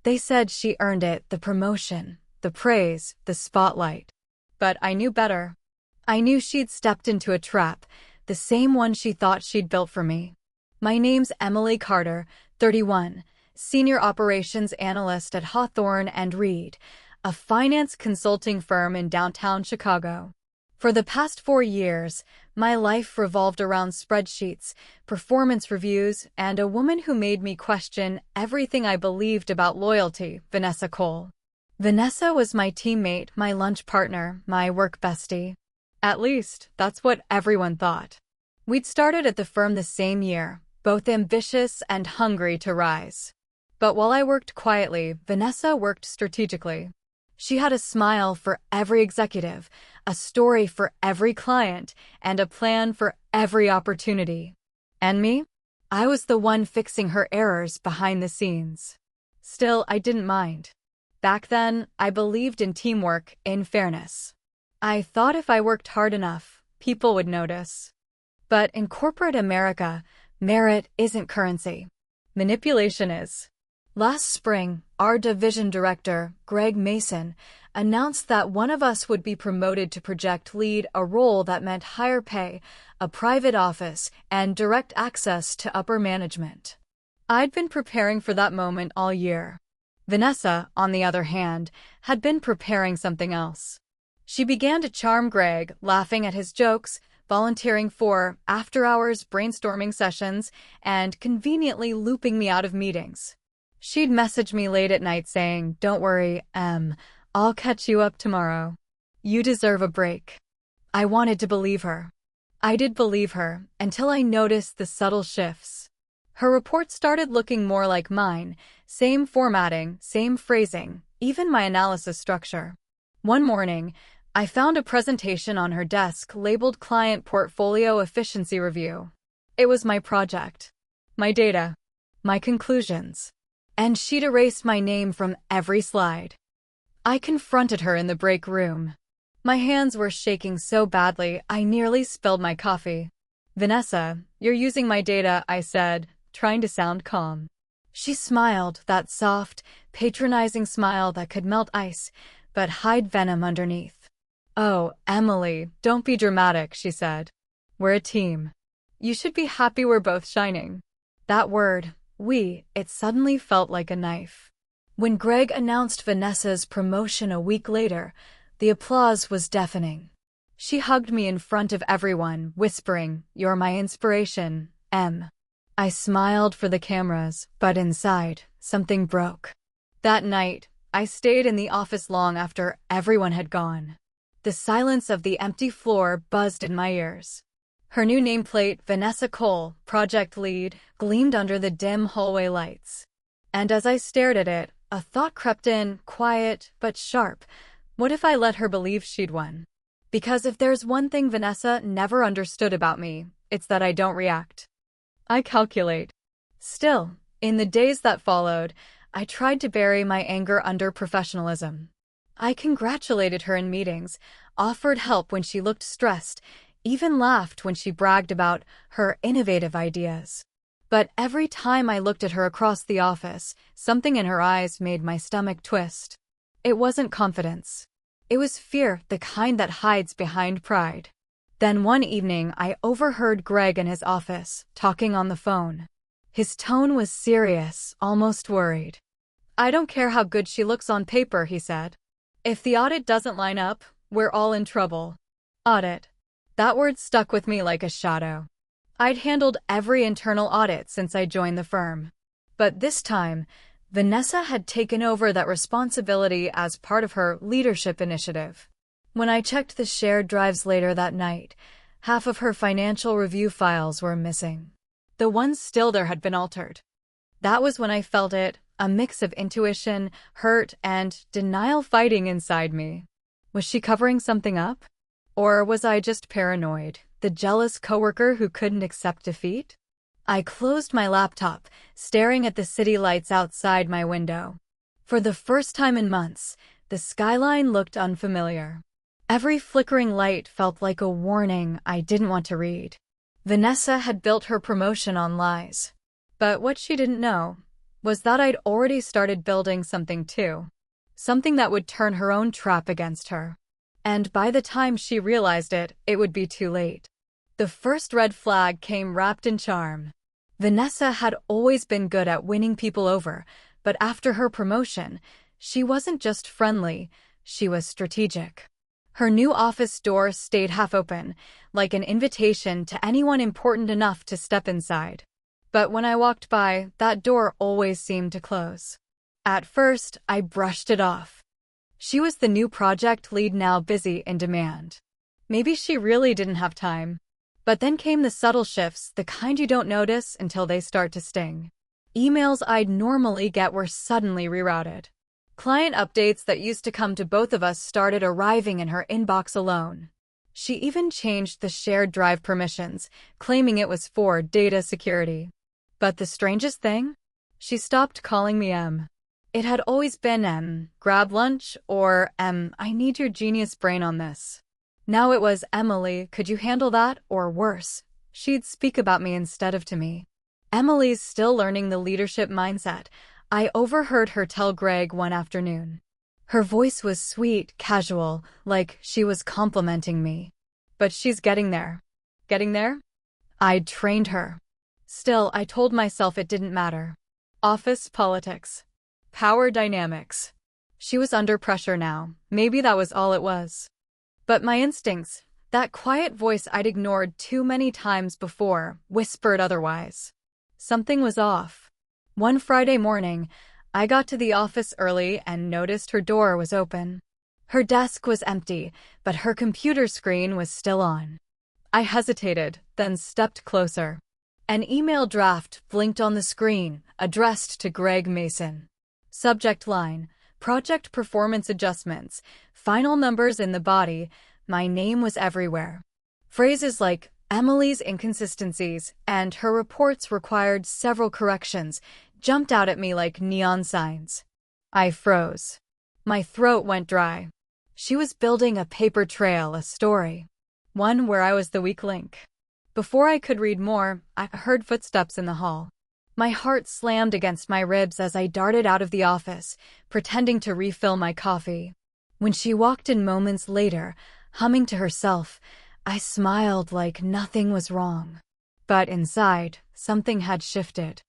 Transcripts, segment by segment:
They said she earned it, the promotion, the praise, the spotlight. But I knew better. I knew she'd stepped into a trap, the same one she thought she'd built for me. My name's Emily Carter, 31, Senior Operations Analyst at Hawthorne and Reed, a finance consulting firm in downtown Chicago. For the past 4 years, my life revolved around spreadsheets, performance reviews, and a woman who made me question everything I believed about loyalty, Vanessa Cole. Vanessa was my teammate, my lunch partner, my work bestie. At least, that's what everyone thought. We'd started at the firm the same year, both ambitious and hungry to rise. But while I worked quietly, Vanessa worked strategically. She had a smile for every executive, a story for every client, and a plan for every opportunity. And me? I was the one fixing her errors behind the scenes. Still, I didn't mind. Back then, I believed in teamwork, in fairness. I thought if I worked hard enough, people would notice. But in corporate America, merit isn't currency. Manipulation is. Last spring, our division director, Greg Mason, announced that one of us would be promoted to project lead, a role that meant higher pay, a private office, and direct access to upper management. I'd been preparing for that moment all year. Vanessa, on the other hand, had been preparing something else. She began to charm Greg, laughing at his jokes, volunteering for after-hours brainstorming sessions, and conveniently looping me out of meetings. She'd message me late at night saying, "Don't worry, I'll catch you up tomorrow. You deserve a break." I wanted to believe her. I did believe her, until I noticed the subtle shifts. Her report started looking more like mine, same formatting, same phrasing, even my analysis structure. One morning, I found a presentation on her desk labeled Client Portfolio Efficiency Review. It was my project, my data, my conclusions. And she'd erased my name from every slide. I confronted her in the break room. My hands were shaking so badly I nearly spilled my coffee. "Vanessa, you're using my data," I said, trying to sound calm. She smiled, that soft, patronizing smile that could melt ice, but hide venom underneath. "Oh, Emily, don't be dramatic," she said. "We're a team. You should be happy we're both shining." That word, it suddenly felt like a knife. When Greg announced Vanessa's promotion a week later, the applause was deafening. She hugged me in front of everyone, whispering, "You're my inspiration, Em." I smiled for the cameras, but inside, something broke. That night, I stayed in the office long after everyone had gone. The silence of the empty floor buzzed in my ears. Her new nameplate, Vanessa Cole, project lead, gleamed under the dim hallway lights. And as I stared at it, a thought crept in, quiet but sharp. What if I let her believe she'd won? Because if there's one thing Vanessa never understood about me, it's that I don't react. I calculate. Still, in the days that followed, I tried to bury my anger under professionalism. I congratulated her in meetings, offered help when she looked stressed, even laughed when she bragged about her innovative ideas. But every time I looked at her across the office, something in her eyes made my stomach twist. It wasn't confidence. It was fear, the kind that hides behind pride. Then one evening, I overheard Greg in his office, talking on the phone. His tone was serious, almost worried. "I don't care how good she looks on paper," he said. "If the audit doesn't line up, we're all in trouble." Audit. That word stuck with me like a shadow. I'd handled every internal audit since I joined the firm. But this time, Vanessa had taken over that responsibility as part of her leadership initiative. When I checked the shared drives later that night, half of her financial review files were missing. The ones still there had been altered. That was when I felt it, a mix of intuition, hurt, and denial fighting inside me. Was she covering something up? Or was I just paranoid, the jealous coworker who couldn't accept defeat? I closed my laptop, staring at the city lights outside my window. For the first time in months, the skyline looked unfamiliar. Every flickering light felt like a warning I didn't want to read. Vanessa had built her promotion on lies. But what she didn't know was that I'd already started building something too. Something that would turn her own trap against her. And by the time she realized it, it would be too late. The first red flag came wrapped in charm. Vanessa had always been good at winning people over, but after her promotion, she wasn't just friendly, she was strategic. Her new office door stayed half open, like an invitation to anyone important enough to step inside. But when I walked by, that door always seemed to close. At first, I brushed it off. She was the new project lead, now busy in demand. Maybe she really didn't have time. But then came the subtle shifts, the kind you don't notice until they start to sting. Emails I'd normally get were suddenly rerouted. Client updates that used to come to both of us started arriving in her inbox alone. She even changed the shared drive permissions, claiming it was for data security. But the strangest thing? She stopped calling me Em. It had always been grab lunch, or I need your genius brain on this. Now it was, Emily, could you handle that, or worse. She'd speak about me instead of to me. Emily's still learning the leadership mindset. I overheard her tell Greg one afternoon. Her voice was sweet, casual, like she was complimenting me. But she's getting there. Getting there? I'd trained her. Still, I told myself it didn't matter. Office politics. Power dynamics. She was under pressure now. Maybe that was all it was. But my instincts, that quiet voice I'd ignored too many times before, whispered otherwise. Something was off. One Friday morning, I got to the office early and noticed her door was open. Her desk was empty, but her computer screen was still on. I hesitated, then stepped closer. An email draft blinked on the screen, addressed to Greg Mason. Subject line: Project Performance Adjustments. Final numbers in the body. My name was everywhere. Phrases like Emily's inconsistencies and her reports required several corrections jumped out at me like neon signs. I froze. My throat went dry. She was building a paper trail, a story. One where I was the weak link. Before I could read more, I heard footsteps in the hall. My heart slammed against my ribs as I darted out of the office, pretending to refill my coffee. When she walked in moments later, humming to herself, I smiled like nothing was wrong. But inside, something had shifted.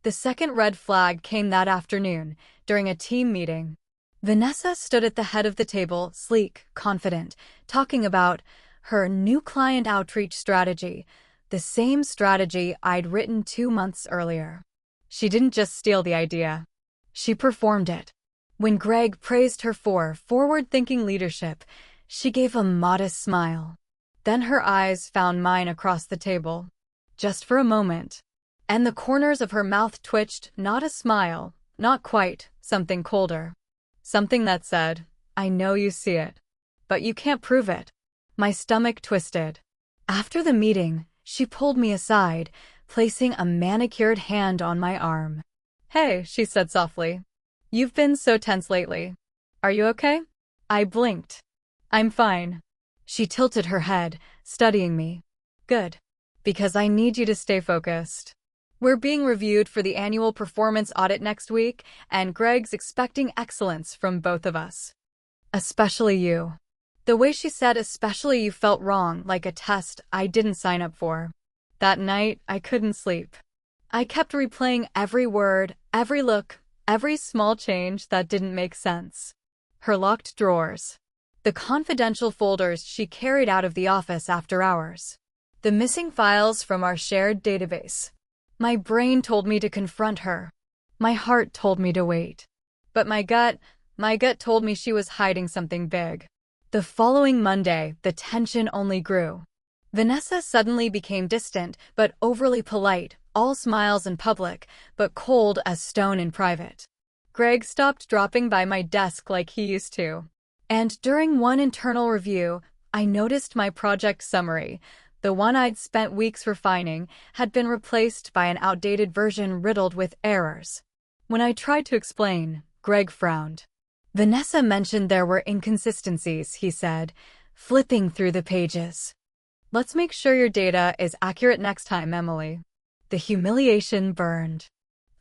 The second red flag came that afternoon, during a team meeting. Vanessa stood at the head of the table, sleek, confident, talking about her new client outreach strategy, the same strategy I'd written 2 months earlier. She didn't just steal the idea. She performed it. When Greg praised her for forward-thinking leadership, she gave a modest smile. Then her eyes found mine across the table. Just for a moment. And the corners of her mouth twitched, not a smile, not quite, something colder. Something that said, I know you see it. But you can't prove it. My stomach twisted. After the meeting, she pulled me aside, placing a manicured hand on my arm. Hey, she said softly. You've been so tense lately. Are you okay? I blinked. I'm fine. She tilted her head, studying me. Good. Because I need you to stay focused. We're being reviewed for the annual performance audit next week, and Greg's expecting excellence from both of us. Especially you. The way she said especially you felt wrong, like a test I didn't sign up for. That night, I couldn't sleep. I kept replaying every word, every look, every small change that didn't make sense. Her locked drawers. The confidential folders she carried out of the office after hours. The missing files from our shared database. My brain told me to confront her. My heart told me to wait. But my gut told me she was hiding something big. The following Monday, the tension only grew. Vanessa suddenly became distant, but overly polite, all smiles in public, but cold as stone in private. Greg stopped dropping by my desk like he used to. And during one internal review, I noticed my project summary, the one I'd spent weeks refining, had been replaced by an outdated version riddled with errors. When I tried to explain, Greg frowned. Vanessa mentioned there were inconsistencies, he said, flipping through the pages. Let's make sure your data is accurate next time, Emily. The humiliation burned.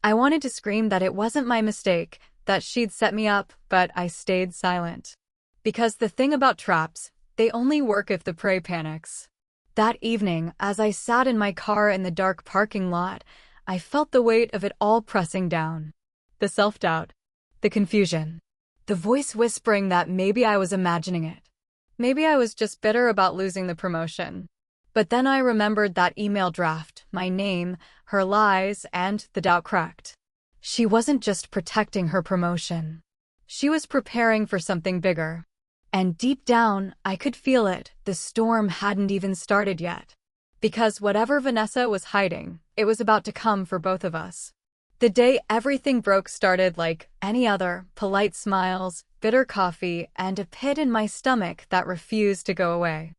I wanted to scream that it wasn't my mistake, that she'd set me up, but I stayed silent. Because the thing about traps, they only work if the prey panics. That evening, as I sat in my car in the dark parking lot, I felt the weight of it all pressing down. The self-doubt, the confusion, the voice whispering that maybe I was imagining it. Maybe I was just bitter about losing the promotion. But then I remembered that email draft, my name, her lies, and the doubt cracked. She wasn't just protecting her promotion. She was preparing for something bigger. And deep down, I could feel it. The storm hadn't even started yet. Because whatever Vanessa was hiding, it was about to come for both of us. The day everything broke started like any other, polite smiles, bitter coffee, and a pit in my stomach that refused to go away.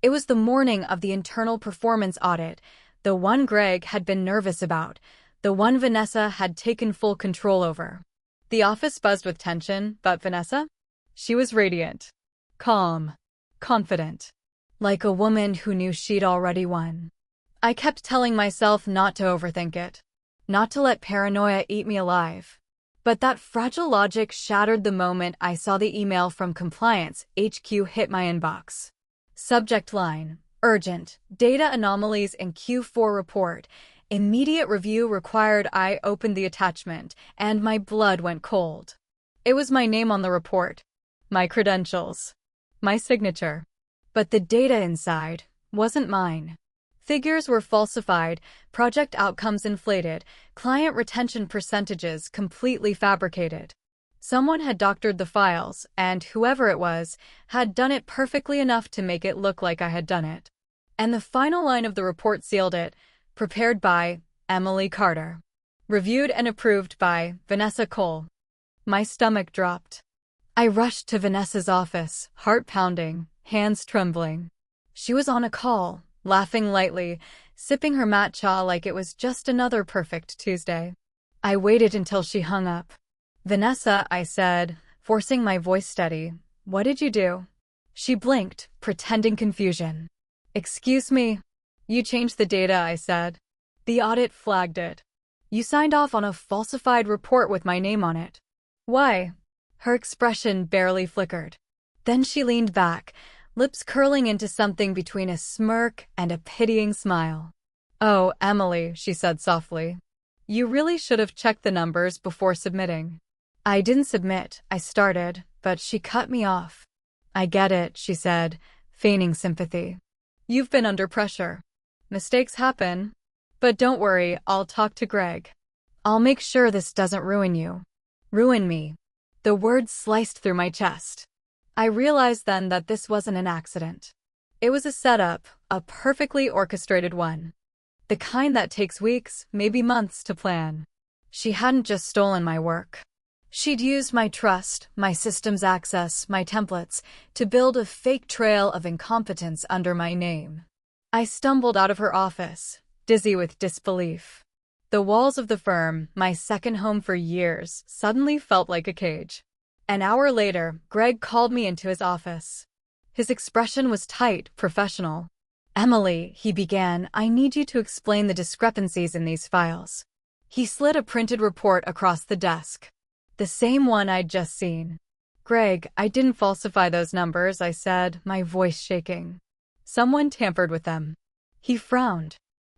It was the morning of the internal performance audit, the one Greg had been nervous about, the one Vanessa had taken full control over. The office buzzed with tension, but Vanessa? She was radiant, calm, confident, like a woman who knew she'd already won. I kept telling myself not to overthink it, not to let paranoia eat me alive. But that fragile logic shattered the moment I saw the email from Compliance HQ hit my inbox. Subject line, urgent, data anomalies in Q4 report. Immediate review required. I opened the attachment, and my blood went cold. It was my name on the report, my credentials, my signature. But the data inside wasn't mine. Figures were falsified, project outcomes inflated, client retention percentages completely fabricated. Someone had doctored the files, and whoever it was, had done it perfectly enough to make it look like I had done it. And the final line of the report sealed it, prepared by Emily Carter. Reviewed and approved by Vanessa Cole. My stomach dropped. I rushed to Vanessa's office, heart pounding, hands trembling. She was on a call, laughing lightly, sipping her matcha like it was just another perfect Tuesday. I waited until she hung up. Vanessa, I said, forcing my voice steady, what did you do? She blinked, pretending confusion. Excuse me. You changed the data, I said. The audit flagged it. You signed off on a falsified report with my name on it. Why? Her expression barely flickered. Then she leaned back, lips curling into something between a smirk and a pitying smile. Oh, Emily, she said softly. You really should have checked the numbers before submitting. I didn't submit, I started, but she cut me off. I get it, she said, feigning sympathy. You've been under pressure. Mistakes happen. But don't worry, I'll talk to Greg. I'll make sure this doesn't ruin you. Ruin me. The words sliced through my chest. I realized then that this wasn't an accident. It was a setup, a perfectly orchestrated one. The kind that takes weeks, maybe months to plan. She hadn't just stolen my work. She'd used my trust, my systems access, my templates, to build a fake trail of incompetence under my name. I stumbled out of her office, dizzy with disbelief. The walls of the firm, my second home for years, suddenly felt like a cage. An hour later, Greg called me into his office. His expression was tight, professional. Emily, he began, I need you to explain the discrepancies in these files. He slid a printed report across the desk. The same one I'd just seen. Greg, I didn't falsify those numbers, I said, my voice shaking. Someone tampered with them. He frowned.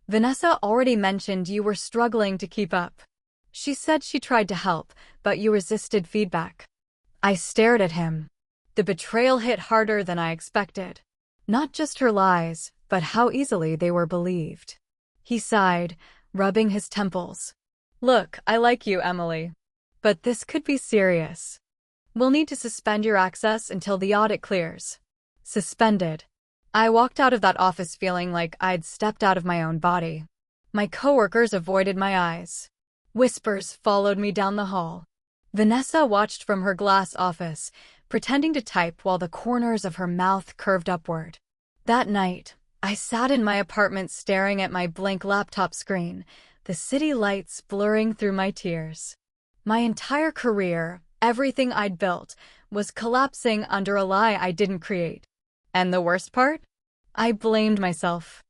Vanessa already mentioned you were struggling to keep up. She said she tried to help, but you resisted feedback. I stared at him. The betrayal hit harder than I expected. Not just her lies, but how easily they were believed. He sighed, rubbing his temples. Look, I like you, Emily. But this could be serious. We'll need to suspend your access until the audit clears. Suspended. I walked out of that office feeling like I'd stepped out of my own body. My coworkers avoided my eyes. Whispers followed me down the hall. Vanessa watched from her glass office, pretending to type while the corners of her mouth curved upward. That night, I sat in my apartment staring at my blank laptop screen, the city lights blurring through my tears. My entire career, everything I'd built, was collapsing under a lie I didn't create. And the worst part? I blamed myself.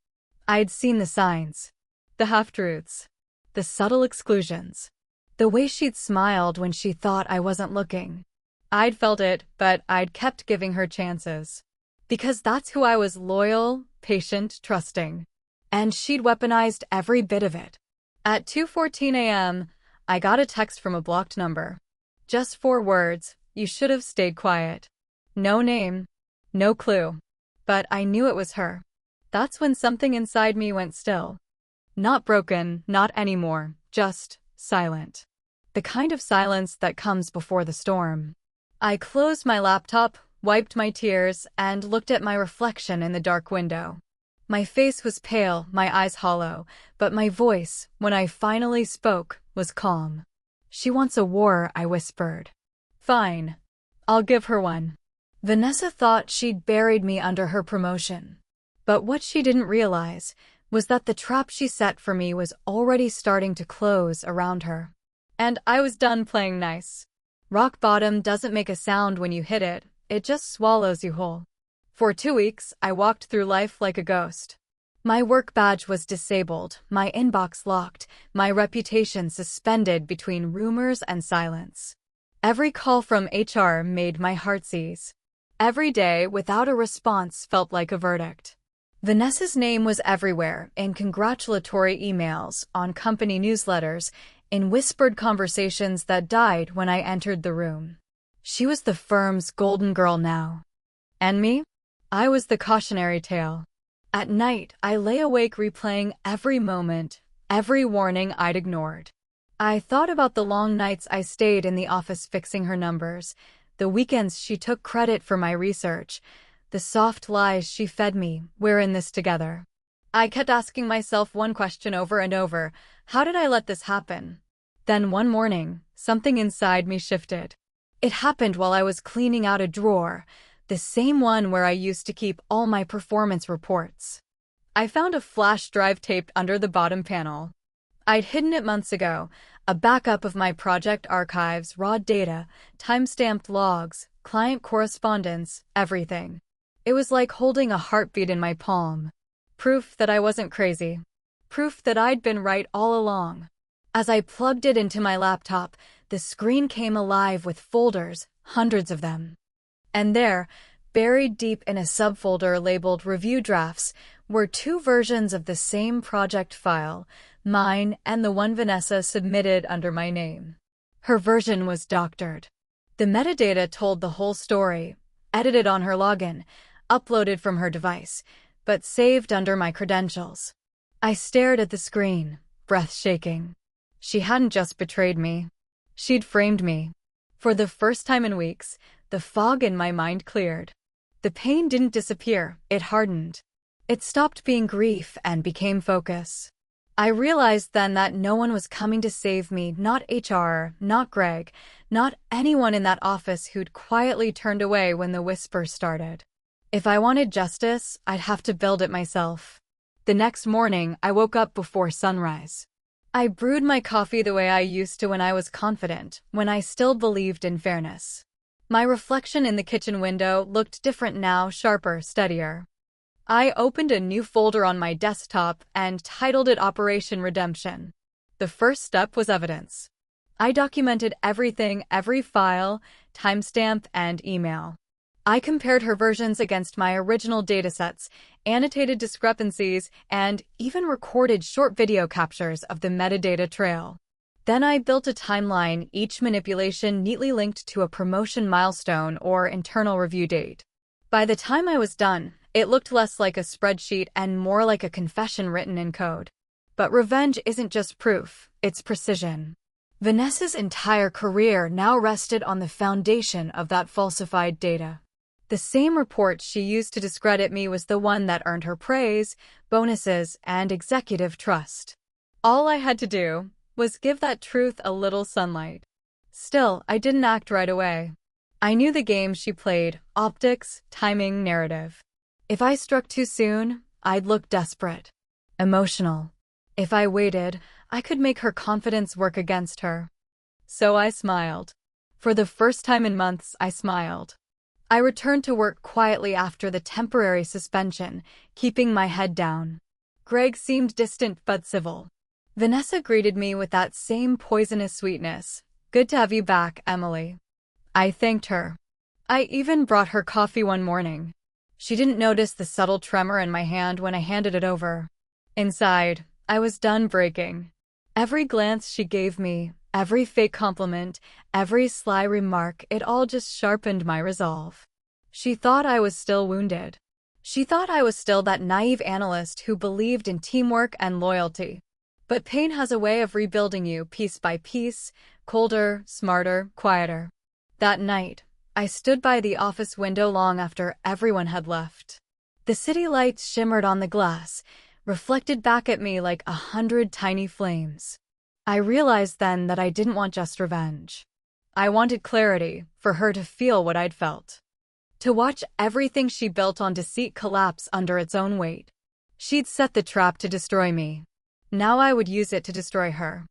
I'd seen the signs, the half-truths, the subtle exclusions. The way she'd smiled when she thought I wasn't looking. I'd felt it, but I'd kept giving her chances. Because that's who I was: loyal, patient, trusting. And she'd weaponized every bit of it. At 2:14 a.m., I got a text from a blocked number. Just 4 words: "You should have stayed quiet." No name, no clue. But I knew it was her. That's when something inside me went still. Not broken, not anymore, just silent. The kind of silence that comes before the storm. I closed my laptop, wiped my tears, and looked at my reflection in the dark window. My face was pale, my eyes hollow, but my voice, when I finally spoke, was calm. "She wants a war," I whispered. "Fine. I'll give her one." Vanessa thought she'd buried me under her promotion. But what she didn't realize was that the trap she set for me was already starting to close around her. And I was done playing nice. Rock bottom doesn't make a sound when you hit it, it just swallows you whole. For 2 weeks, I walked through life like a ghost. My work badge was disabled, my inbox locked, my reputation suspended between rumors and silence. Every call from HR made my heart seize. Every day without a response felt like a verdict. Vanessa's name was everywhere, in congratulatory emails, on company newsletters, in whispered conversations that died when I entered the room. She was the firm's golden girl now. And me? I was the cautionary tale. At night, I lay awake replaying every moment, every warning I'd ignored. I thought about the long nights I stayed in the office fixing her numbers, the weekends she took credit for my research, the soft lies she fed me: "We're in this together." I kept asking myself one question over and over: how did I let this happen? Then one morning, something inside me shifted. It happened while I was cleaning out a drawer, the same one where I used to keep all my performance reports. I found a flash drive taped under the bottom panel. I'd hidden it months ago, a backup of my project archives, raw data, time-stamped logs, client correspondence, everything. It was like holding a heartbeat in my palm. Proof that I wasn't crazy. Proof that I'd been right all along. As I plugged it into my laptop, the screen came alive with folders, hundreds of them. And there, buried deep in a subfolder labeled Review Drafts, were 2 versions of the same project file, mine and the one Vanessa submitted under my name. Her version was doctored. The metadata told the whole story, edited on her login, uploaded from her device, but saved under my credentials. I stared at the screen, breath shaking. She hadn't just betrayed me. She'd framed me. For the first time in weeks, the fog in my mind cleared. The pain didn't disappear, it hardened. It stopped being grief and became focus. I realized then that no one was coming to save me, not HR, not Greg, not anyone in that office who'd quietly turned away when the whisper started. If I wanted justice, I'd have to build it myself. The next morning, I woke up before sunrise. I brewed my coffee the way I used to when I was confident, when I still believed in fairness. My reflection in the kitchen window looked different now, sharper, steadier. I opened a new folder on my desktop and titled it Operation Redemption. The first step was evidence. I documented everything, every file, timestamp, and email. I compared her versions against my original datasets, annotated discrepancies, and even recorded short video captures of the metadata trail. Then I built a timeline, each manipulation neatly linked to a promotion milestone or internal review date. By the time I was done, it looked less like a spreadsheet and more like a confession written in code. But revenge isn't just proof, it's precision. Vanessa's entire career now rested on the foundation of that falsified data. The same report she used to discredit me was the one that earned her praise, bonuses, and executive trust. All I had to do was give that truth a little sunlight. Still, I didn't act right away. I knew the game she played: optics, timing, narrative. If I struck too soon, I'd look desperate, emotional. If I waited, I could make her confidence work against her. So I smiled. For the first time in months, I smiled. I returned to work quietly after the temporary suspension, keeping my head down. Greg seemed distant but civil. Vanessa greeted me with that same poisonous sweetness. "Good to have you back, Emily." I thanked her. I even brought her coffee one morning. She didn't notice the subtle tremor in my hand when I handed it over. Inside, I was done breaking. Every glance she gave me, every fake compliment, every sly remark, it all just sharpened my resolve. She thought I was still wounded. She thought I was still that naive analyst who believed in teamwork and loyalty. But pain has a way of rebuilding you piece by piece, colder, smarter, quieter. That night, I stood by the office window long after everyone had left. The city lights shimmered on the glass, reflected back at me like 100 tiny flames. I realized then that I didn't want just revenge. I wanted clarity, for her to feel what I'd felt. To watch everything she built on deceit collapse under its own weight. She'd set the trap to destroy me. Now I would use it to destroy her.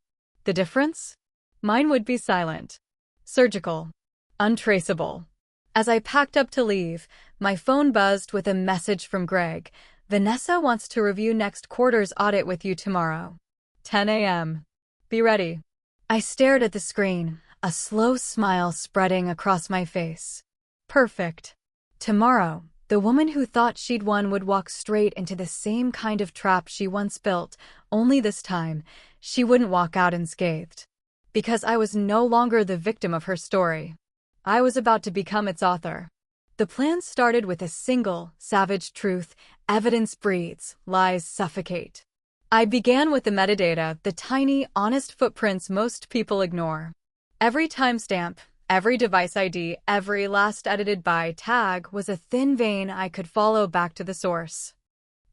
The difference? Mine would be silent, surgical, untraceable. As I packed up to leave, my phone buzzed with a message from Greg. "Vanessa wants to review next quarter's audit with you tomorrow. 10 a.m. Be ready." I stared at the screen, a slow smile spreading across my face. Perfect. Tomorrow, the woman who thought she'd won would walk straight into the same kind of trap she once built, only this time, she wouldn't walk out unscathed. Because I was no longer the victim of her story. I was about to become its author. The plan started with a single, savage truth: evidence breeds, lies suffocate. I began with the metadata, the tiny, honest footprints most people ignore. Every timestamp, every device ID, every last edited by tag was a thin vein I could follow back to the source.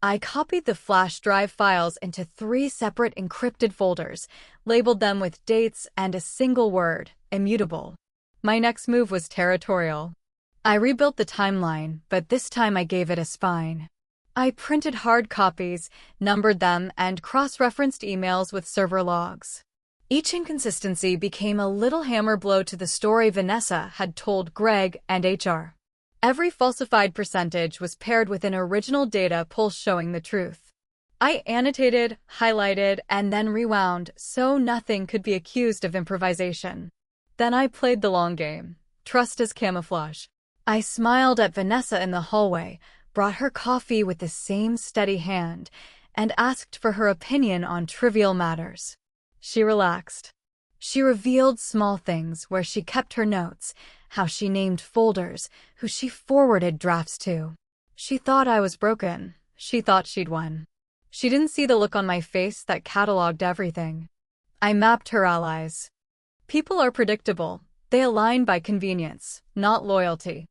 I copied the flash drive files into 3 separate encrypted folders, labeled them with dates and a single word: immutable. My next move was territorial. I rebuilt the timeline, but this time I gave it a spine. I printed hard copies, numbered them, and cross-referenced emails with server logs. Each inconsistency became a little hammer blow to the story Vanessa had told Greg and HR. Every falsified percentage was paired with an original data pull showing the truth. I annotated, highlighted, and then rewound so nothing could be accused of improvisation. Then I played the long game. Trust as camouflage. I smiled at Vanessa in the hallway, brought her coffee with the same steady hand, and asked for her opinion on trivial matters. She relaxed. She revealed small things where she kept her notes, how she named folders, who she forwarded drafts to. She thought I was broken. She thought she'd won. She didn't see the look on my face that cataloged everything. I mapped her allies. People are predictable. They align by convenience, not loyalty.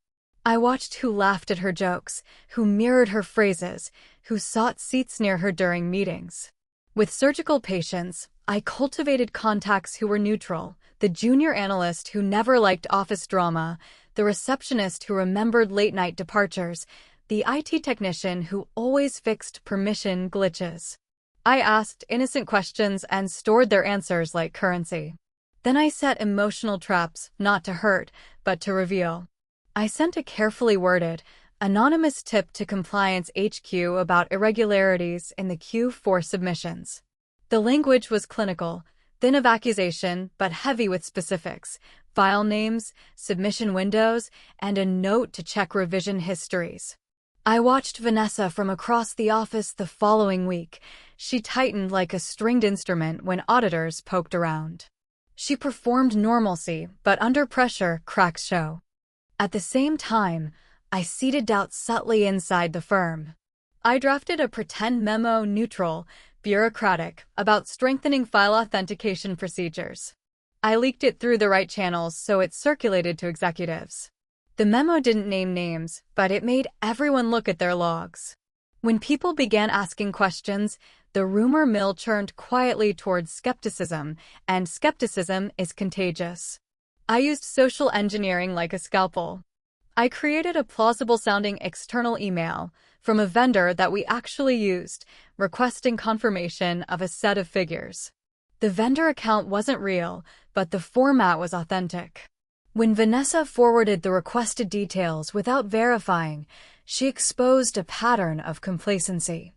I watched who laughed at her jokes, who mirrored her phrases, who sought seats near her during meetings. With surgical patience, I cultivated contacts who were neutral: the junior analyst who never liked office drama, the receptionist who remembered late-night departures, the IT technician who always fixed permission glitches. I asked innocent questions and stored their answers like currency. Then I set emotional traps, not to hurt, but to reveal. I sent a carefully worded, anonymous tip to Compliance HQ about irregularities in the Q4 submissions. The language was clinical, thin of accusation, but heavy with specifics: file names, submission windows, and a note to check revision histories. I watched Vanessa from across the office the following week. She tightened like a stringed instrument when auditors poked around. She performed normalcy, but under pressure, cracks show. At the same time, I seeded doubt subtly inside the firm. I drafted a pretend memo, neutral, bureaucratic, about strengthening file authentication procedures. I leaked it through the right channels so it circulated to executives. The memo didn't name names, but it made everyone look at their logs. When people began asking questions, the rumor mill churned quietly towards skepticism, and skepticism is contagious. I used social engineering like a scalpel. I created a plausible-sounding external email from a vendor that we actually used, requesting confirmation of a set of figures. The vendor account wasn't real, but the format was authentic. When Vanessa forwarded the requested details without verifying, she exposed a pattern of complacency.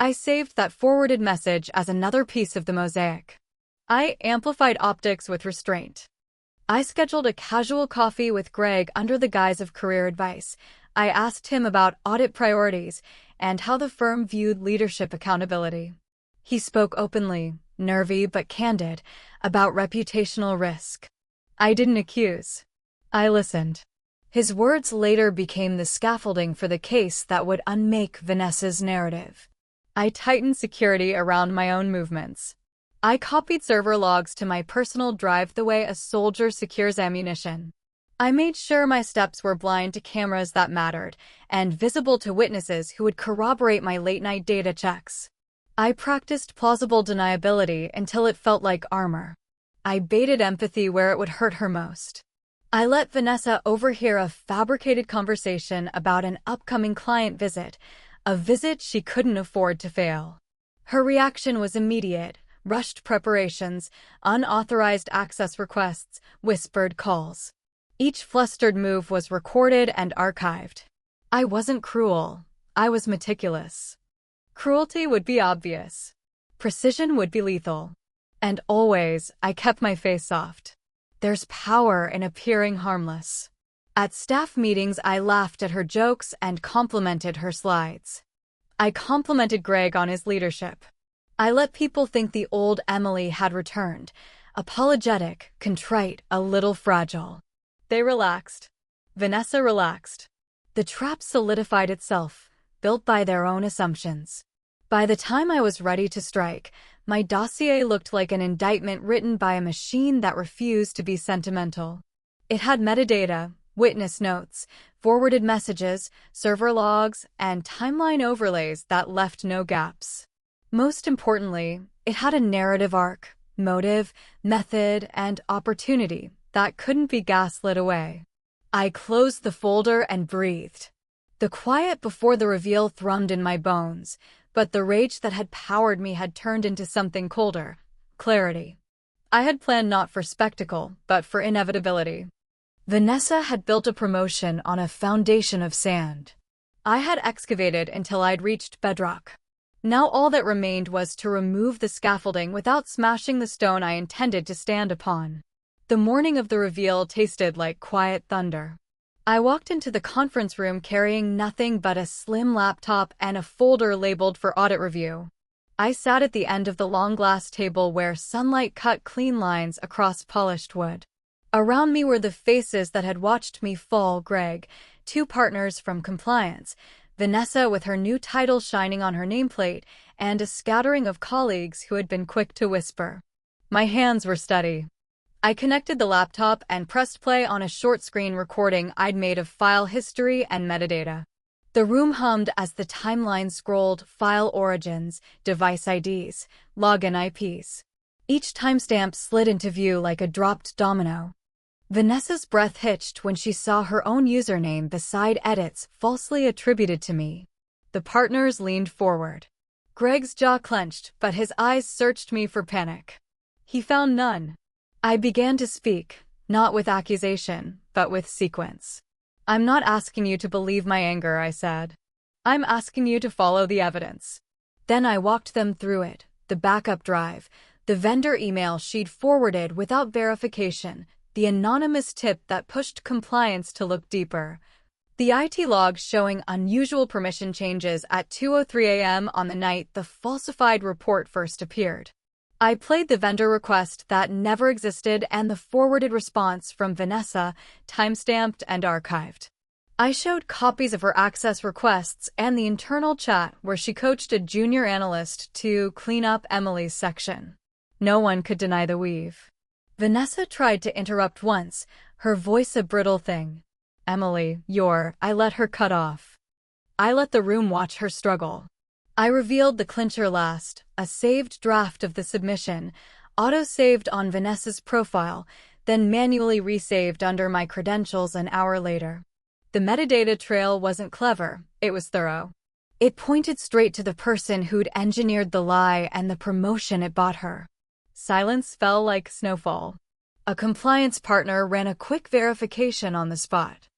I saved that forwarded message as another piece of the mosaic. I amplified optics with restraint. I scheduled a casual coffee with Greg under the guise of career advice. I asked him about audit priorities and how the firm viewed leadership accountability. He spoke openly, nervy but candid, about reputational risk. I didn't accuse. I listened. His words later became the scaffolding for the case that would unmake Vanessa's narrative. I tightened security around my own movements. I copied server logs to my personal drive the way a soldier secures ammunition. I made sure my steps were blind to cameras that mattered and visible to witnesses who would corroborate my late-night data checks. I practiced plausible deniability until it felt like armor. I baited empathy where it would hurt her most. I let Vanessa overhear a fabricated conversation about an upcoming client visit, a visit she couldn't afford to fail. Her reaction was immediate: rushed preparations, unauthorized access requests, whispered calls. Each flustered move was recorded and archived. I wasn't cruel. I was meticulous. Cruelty would be obvious. Precision would be lethal. And always, I kept my face soft. There's power in appearing harmless. At staff meetings, I laughed at her jokes and complimented her slides. I complimented Greg on his leadership. I let people think the old Emily had returned, apologetic, contrite, a little fragile. They relaxed. Vanessa relaxed. The trap solidified itself, built by their own assumptions. By the time I was ready to strike, my dossier looked like an indictment written by a machine that refused to be sentimental. It had metadata, witness notes, forwarded messages, server logs, and timeline overlays that left no gaps. Most importantly, it had a narrative arc, motive, method, and opportunity that couldn't be gaslit away. I closed the folder and breathed. The quiet before the reveal thrummed in my bones, but the rage that had powered me had turned into something colder: clarity. I had planned not for spectacle, but for inevitability. Vanessa had built a promotion on a foundation of sand. I had excavated until I'd reached bedrock. Now all that remained was to remove the scaffolding without smashing the stone I intended to stand upon. The morning of the reveal tasted like quiet thunder. I walked into the conference room carrying nothing but a slim laptop and a folder labeled for audit review. I sat at the end of the long glass table where sunlight cut clean lines across polished wood. Around me were the faces that had watched me fall: Greg, two partners from compliance, Vanessa with her new title shining on her nameplate, and a scattering of colleagues who had been quick to whisper. My hands were steady. I connected the laptop and pressed play on a short screen recording I'd made of file history and metadata. The room hummed as the timeline scrolled: file origins, device IDs, login IPs. Each timestamp slid into view like a dropped domino. Vanessa's breath hitched when she saw her own username beside edits falsely attributed to me. The partners leaned forward. Greg's jaw clenched, but his eyes searched me for panic. He found none. I began to speak, not with accusation, but with sequence. I'm not asking you to believe my anger, I said. I'm asking you to follow the evidence. Then I walked them through it: the backup drive, the vendor email she'd forwarded without verification, the anonymous tip that pushed compliance to look deeper, the IT log showing unusual permission changes at 2:03 a.m. on the night the falsified report first appeared. I played the vendor request that never existed and the forwarded response from Vanessa, timestamped and archived. I showed copies of her access requests and the internal chat where she coached a junior analyst to clean up Emily's section. No one could deny the weave. Vanessa tried to interrupt once, her voice a brittle thing. Emily, I let her cut off. I let the room watch her struggle. I revealed the clincher last: a saved draft of the submission, auto-saved on Vanessa's profile, then manually resaved under my credentials an hour later. The metadata trail wasn't clever, it was thorough. It pointed straight to the person who'd engineered the lie and the promotion it bought her. Silence fell like snowfall. A compliance partner ran a quick verification on the spot.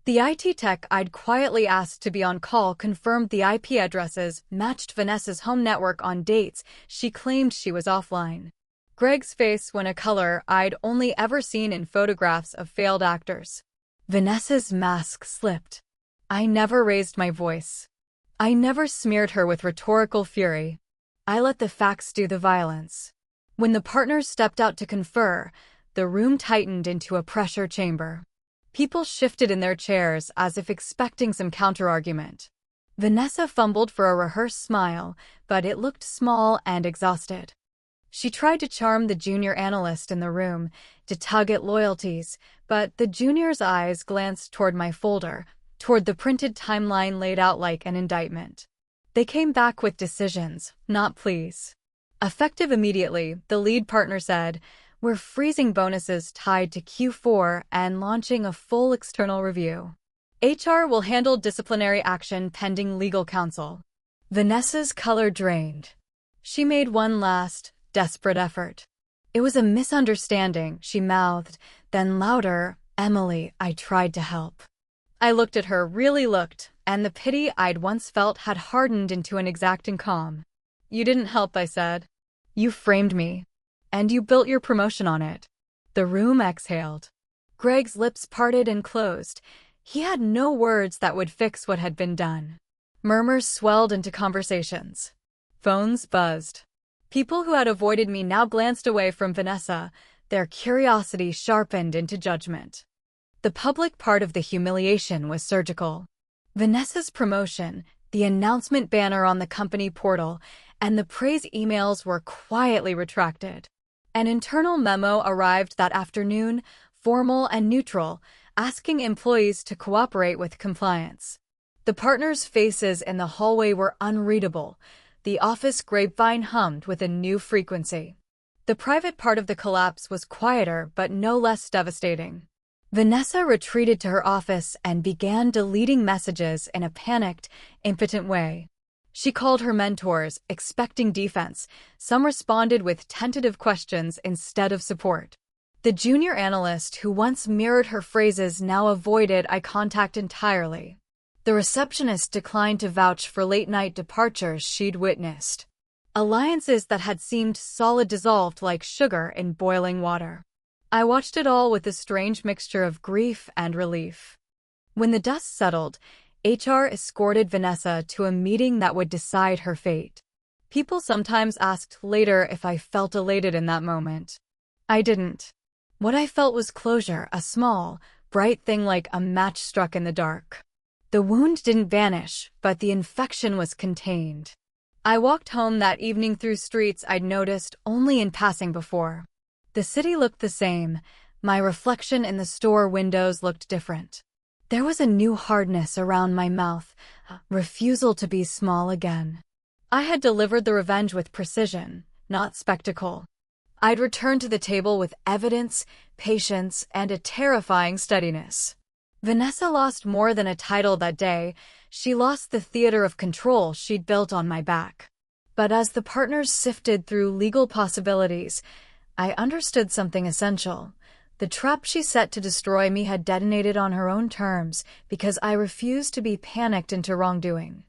The IT tech I'd quietly asked to be on call confirmed the IP addresses matched Vanessa's home network on dates she claimed she was offline. Greg's face went a color I'd only ever seen in photographs of failed actors. Vanessa's mask slipped. I never raised my voice. I never smeared her with rhetorical fury. I let the facts do the violence. When the partners stepped out to confer, the room tightened into a pressure chamber. People shifted in their chairs as if expecting some counterargument. Vanessa fumbled for a rehearsed smile, but it looked small and exhausted. She tried to charm the junior analyst in the room, to tug at loyalties, but the junior's eyes glanced toward my folder, toward the printed timeline laid out like an indictment. They came back with decisions, not pleas. Effective immediately, the lead partner said, "We're freezing bonuses tied to Q4 and launching a full external review. HR will handle disciplinary action pending legal counsel." Vanessa's color drained. She made one last, desperate effort. "It was a misunderstanding," she mouthed, then louder, "Emily, I tried to help." I looked at her, really looked, and the pity I'd once felt had hardened into an exacting calm. "You didn't help," I said. "You framed me. And you built your promotion on it." The room exhaled. Greg's lips parted and closed. He had no words that would fix what had been done. Murmurs swelled into conversations. Phones buzzed. People who had avoided me now glanced away from Vanessa, their curiosity sharpened into judgment. The public part of the humiliation was surgical. Vanessa's promotion, the announcement banner on the company portal, and the praise emails were quietly retracted. An internal memo arrived that afternoon, formal and neutral, asking employees to cooperate with compliance. The partners' faces in the hallway were unreadable. The office grapevine hummed with a new frequency. The private part of the collapse was quieter but no less devastating. Vanessa retreated to her office and began deleting messages in a panicked, impotent way. She called her mentors, expecting defense. Some responded with tentative questions instead of support. The junior analyst who once mirrored her phrases now avoided eye contact entirely. The receptionist declined to vouch for late-night departures she'd witnessed. Alliances that had seemed solid dissolved like sugar in boiling water. I watched it all with a strange mixture of grief and relief. When the dust settled, HR escorted Vanessa to a meeting that would decide her fate. People sometimes asked later if I felt elated in that moment. I didn't. What I felt was closure, a small, bright thing like a match struck in the dark. The wound didn't vanish, but the infection was contained. I walked home that evening through streets I'd noticed only in passing before. The city looked the same. My reflection in the store windows looked different. There was a new hardness around my mouth, a refusal to be small again. I had delivered the revenge with precision, not spectacle. I'd returned to the table with evidence, patience, and a terrifying steadiness. Vanessa lost more than a title that day. She lost the theater of control she'd built on my back. But as the partners sifted through legal possibilities, I understood something essential. The trap she set to destroy me had detonated on her own terms because I refused to be panicked into wrongdoing.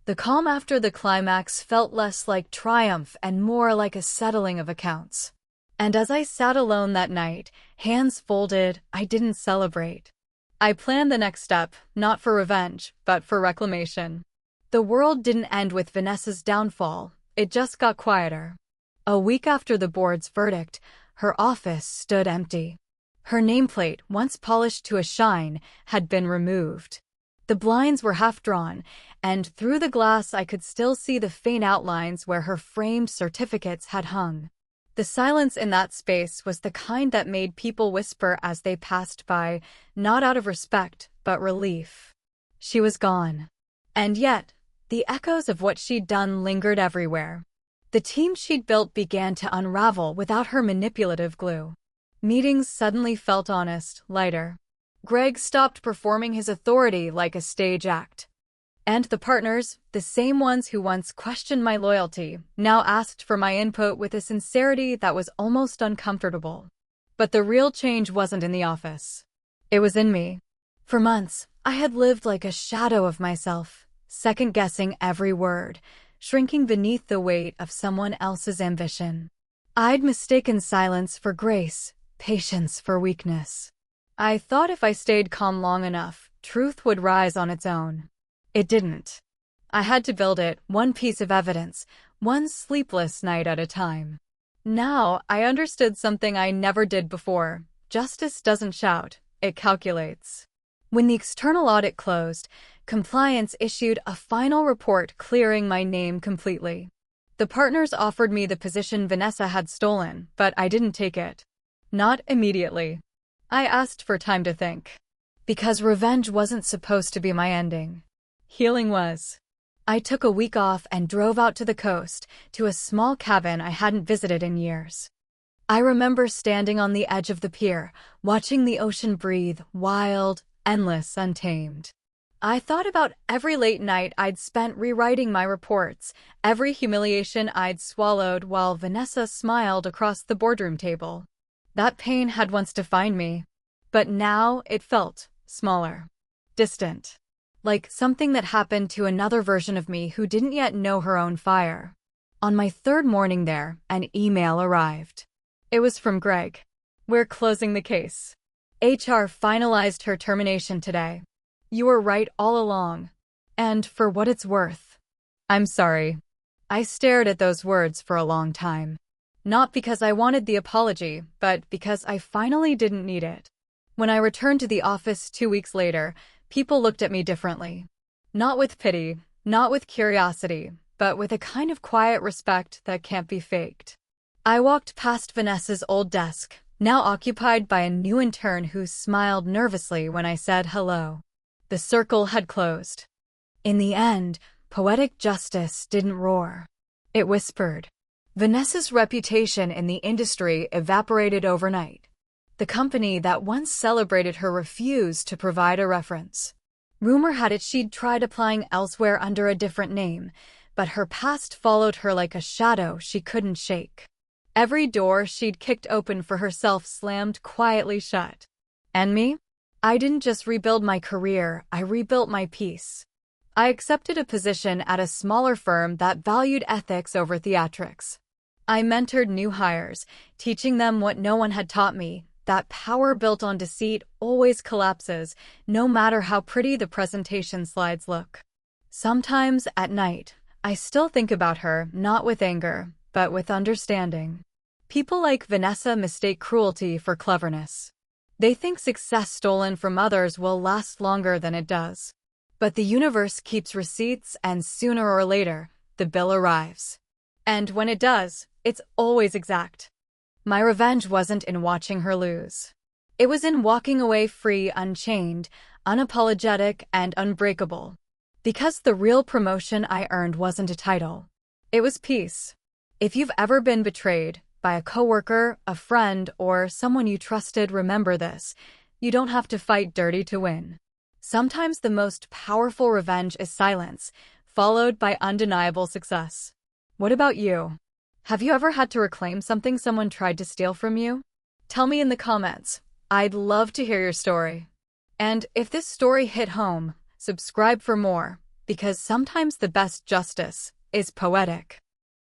The calm after the climax felt less like triumph and more like a settling of accounts. And as I sat alone that night, hands folded, I didn't celebrate. I planned the next step, not for revenge, but for reclamation. The world didn't end with Vanessa's downfall, it just got quieter. A week after the board's verdict, her office stood empty. Her nameplate, once polished to a shine, had been removed. The blinds were half drawn, and through the glass I could still see the faint outlines where her framed certificates had hung. The silence in that space was the kind that made people whisper as they passed by, not out of respect, but relief. She was gone. And yet, the echoes of what she'd done lingered everywhere. The team she'd built began to unravel without her manipulative glue. Meetings suddenly felt honest, lighter. Greg stopped performing his authority like a stage act. And the partners, the same ones who once questioned my loyalty, now asked for my input with a sincerity that was almost uncomfortable. But the real change wasn't in the office. It was in me. For months, I had lived like a shadow of myself, second-guessing every word, shrinking beneath the weight of someone else's ambition. I'd mistaken silence for grace, patience for weakness. I thought if I stayed calm long enough, truth would rise on its own. It didn't. I had to build it, one piece of evidence, one sleepless night at a time. Now, I understood something I never did before. Justice doesn't shout, it calculates. When the external audit closed, compliance issued a final report clearing my name completely. The partners offered me the position Vanessa had stolen, but I didn't take it. Not immediately. I asked for time to think. Because revenge wasn't supposed to be my ending. Healing was. I took a week off and drove out to the coast, to a small cabin I hadn't visited in years. I remember standing on the edge of the pier, watching the ocean breathe, wild, endless, untamed. I thought about every late night I'd spent rewriting my reports, every humiliation I'd swallowed while Vanessa smiled across the boardroom table. That pain had once defined me, but now it felt smaller, distant, like something that happened to another version of me who didn't yet know her own fire. On my third morning there, an email arrived. It was from Greg. "We're closing the case. HR finalized her termination today. You were right all along. And for what it's worth, I'm sorry." I stared at those words for a long time. Not because I wanted the apology, but because I finally didn't need it. When I returned to the office 2 weeks later, people looked at me differently. Not with pity, not with curiosity, but with a kind of quiet respect that can't be faked. I walked past Vanessa's old desk, now occupied by a new intern who smiled nervously when I said hello. The circle had closed. In the end, poetic justice didn't roar. It whispered. Vanessa's reputation in the industry evaporated overnight. The company that once celebrated her refused to provide a reference. Rumor had it she'd tried applying elsewhere under a different name, but her past followed her like a shadow she couldn't shake. Every door she'd kicked open for herself slammed quietly shut. And me? I didn't just rebuild my career, I rebuilt my peace. I accepted a position at a smaller firm that valued ethics over theatrics. I mentored new hires, teaching them what no one had taught me, that power built on deceit always collapses, no matter how pretty the presentation slides look. Sometimes, at night, I still think about her, not with anger, but with understanding. People like Vanessa mistake cruelty for cleverness. They think success stolen from others will last longer than it does. But the universe keeps receipts, and sooner or later, the bill arrives. And when it does, it's always exact. My revenge wasn't in watching her lose. It was in walking away free, unchained, unapologetic, and unbreakable. Because the real promotion I earned wasn't a title. It was peace. If you've ever been betrayed, by a coworker, a friend, or someone you trusted, remember this. You don't have to fight dirty to win. Sometimes the most powerful revenge is silence, followed by undeniable success. What about you? Have you ever had to reclaim something someone tried to steal from you? Tell me in the comments. I'd love to hear your story. And if this story hit home, subscribe for more, because sometimes the best justice is poetic.